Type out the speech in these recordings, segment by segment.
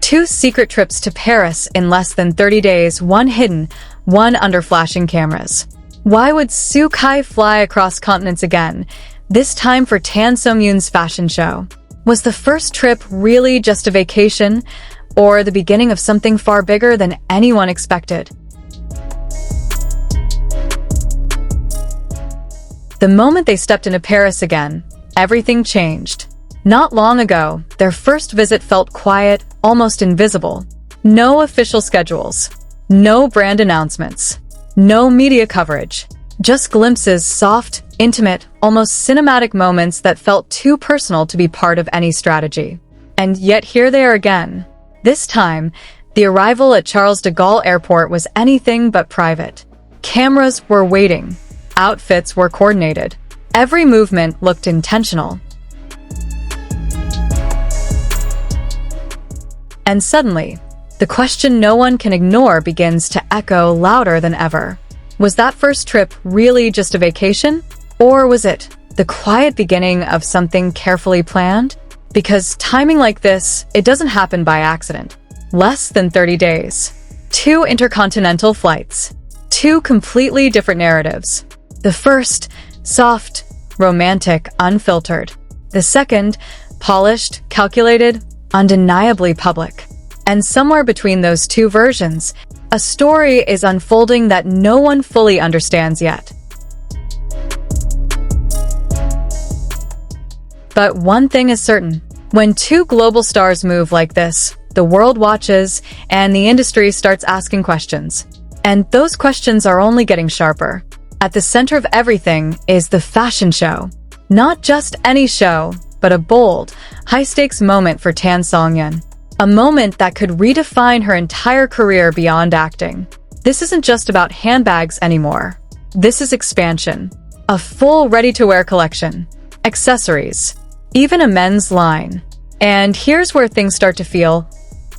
2 secret trips to Paris in less than 30 days, one hidden, one under flashing cameras. Why would Soo Kai fly across continents again, this time for Tan Songyun's fashion show? Was the first trip really just a vacation, or the beginning of something far bigger than anyone expected? The moment they stepped into Paris again, everything changed. Not long ago, their first visit felt quiet, almost invisible. No official schedules, no brand announcements, no media coverage, just glimpses, soft, intimate, almost cinematic moments that felt too personal to be part of any strategy. And yet here they are again. This time, the arrival at Charles de Gaulle Airport was anything but private. Cameras were waiting. Outfits were coordinated. Every movement looked intentional. And suddenly, the question no one can ignore begins to echo louder than ever. Was that first trip really just a vacation? Or was it the quiet beginning of something carefully planned? Because timing like this, it doesn't happen by accident. Less than 30 days. 2 intercontinental flights. 2 completely different narratives. The first, soft, romantic, unfiltered. The second, polished, calculated, undeniably public. And somewhere between those 2 versions, a story is unfolding that no one fully understands yet. But one thing is certain. When 2 global stars move like this, the world watches and the industry starts asking questions. And those questions are only getting sharper. At the center of everything is the fashion show. Not just any show, but a bold, high-stakes moment for Tan Songyun. A moment that could redefine her entire career beyond acting. This isn't just about handbags anymore. This is expansion. A full ready-to-wear collection. Accessories. Even a men's line. And here's where things start to feel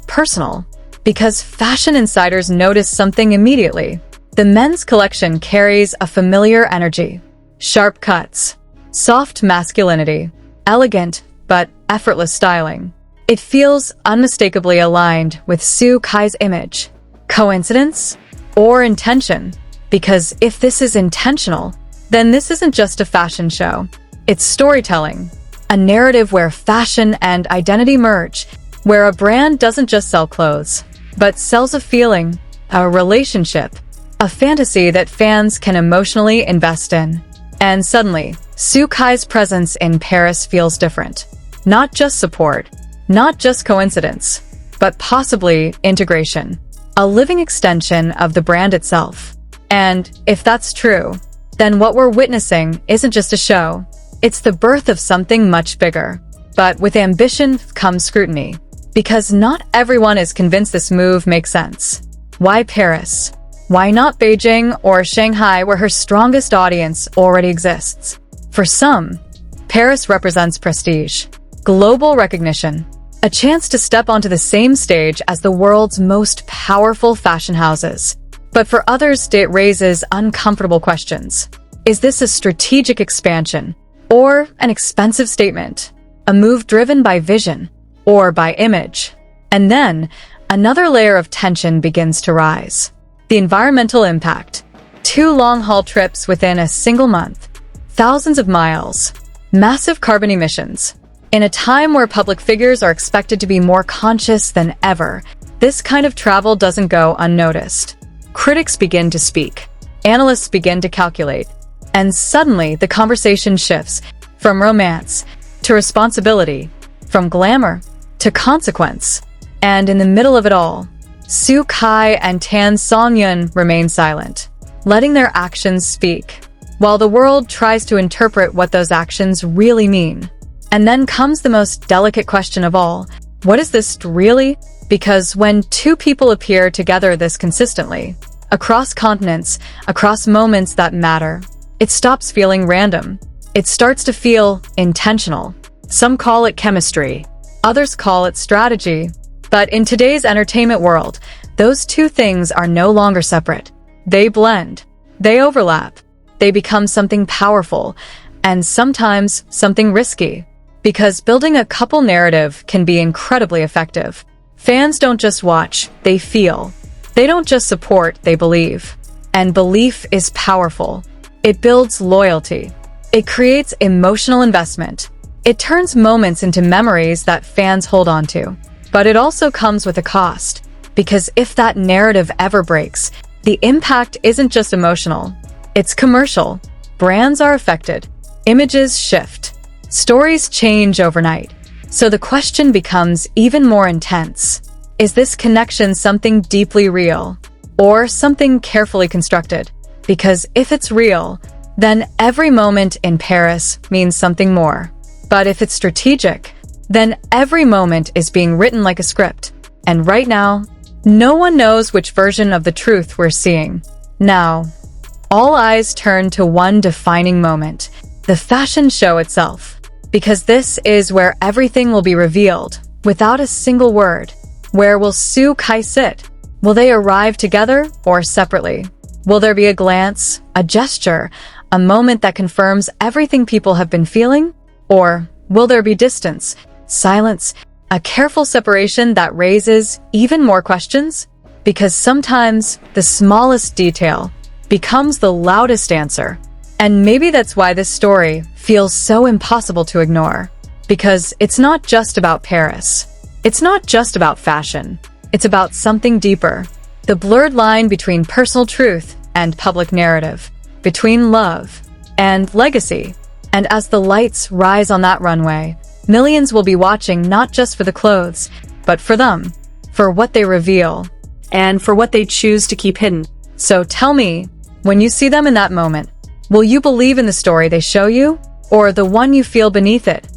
personal. Because fashion insiders notice something immediately. The men's collection carries a familiar energy. Sharp cuts. Soft masculinity. Elegant, but effortless styling. It feels unmistakably aligned with Soo Kai's image. Coincidence? Or intention? Because if this is intentional, then this isn't just a fashion show. It's storytelling. A narrative where fashion and identity merge. Where a brand doesn't just sell clothes, but sells a feeling, a relationship, a fantasy that fans can emotionally invest in. And suddenly, Soo Kai's presence in Paris feels different. Not just support, not just coincidence, but possibly integration. A living extension of the brand itself. And if that's true, then what we're witnessing isn't just a show. It's the birth of something much bigger. But with ambition comes scrutiny. Because not everyone is convinced this move makes sense. Why Paris? Why not Beijing or Shanghai, where her strongest audience already exists? For some, Paris represents prestige, global recognition, a chance to step onto the same stage as the world's most powerful fashion houses. But for others, it raises uncomfortable questions. Is this a strategic expansion? Or an expensive statement? A move driven by vision? Or by image? And then, another layer of tension begins to rise. The environmental impact. 2 long-haul trips within a single month. Thousands of miles. Massive carbon emissions. In a time where public figures are expected to be more conscious than ever, this kind of travel doesn't go unnoticed. Critics begin to speak. Analysts begin to calculate. And suddenly, the conversation shifts from romance to responsibility, from glamour to consequence. And in the middle of it all, Soo Kai and Tan Songyun remain silent, letting their actions speak, while the world tries to interpret what those actions really mean. And then comes the most delicate question of all. What is this really? Because when 2 people appear together this consistently, across continents, across moments that matter, it stops feeling random. It starts to feel intentional. Some call it chemistry. Others call it strategy. But in today's entertainment world, those 2 things are no longer separate. They blend. They overlap. They become something powerful, and sometimes something risky. Because building a couple narrative can be incredibly effective. Fans don't just watch, they feel. They don't just support, they believe. And belief is powerful. It builds loyalty. It creates emotional investment. It turns moments into memories that fans hold on to. But it also comes with a cost. Because if that narrative ever breaks, the impact isn't just emotional. It's commercial. Brands are affected. Images shift. Stories change overnight. So the question becomes even more intense. Is this connection something deeply real? Or something carefully constructed? Because if it's real, then every moment in Paris means something more. But if it's strategic, then every moment is being written like a script. And right now, no one knows which version of the truth we're seeing. Now, all eyes turn to one defining moment, the fashion show itself. Because this is where everything will be revealed, without a single word. Where will Sue Kai sit? Will they arrive together or separately? Will there be a glance, a gesture, a moment that confirms everything people have been feeling? Or will there be distance, silence, a careful separation that raises even more questions? Because sometimes the smallest detail becomes the loudest answer. And maybe that's why this story feels so impossible to ignore. Because it's not just about Paris. It's not just about fashion. It's about something deeper. The blurred line between personal truth and public narrative. Between love and legacy. And as the lights rise on that runway, millions will be watching not just for the clothes, but for them. For what they reveal. And for what they choose to keep hidden. So tell me, when you see them in that moment, will you believe in the story they show you? Or the one you feel beneath it?